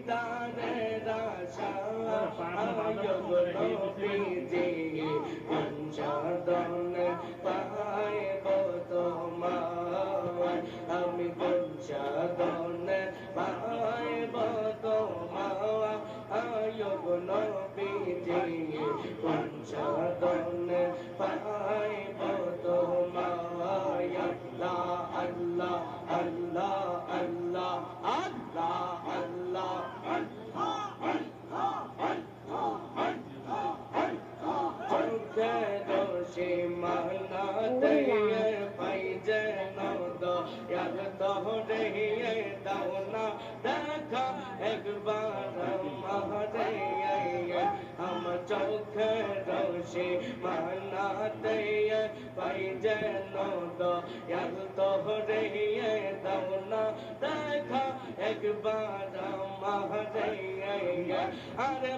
দিদারের আশা নবীজি কোন সাধনে পাইব তোমায় আমি কোন সাধনে পাইব তোমায় নবীজি কোন সাধনে পাইব তোমায় আল্লাহ আল্লাহ আল্লাহ আল্লাহ আল্লাহ সীমানাতে পাই যেন দয়াল তোরে দাও না দেখা একবার আমারে আমার চোখের সীমানাতে পাই যেন দয়াল তোরে দাও না দেখা একবার আমারে আরে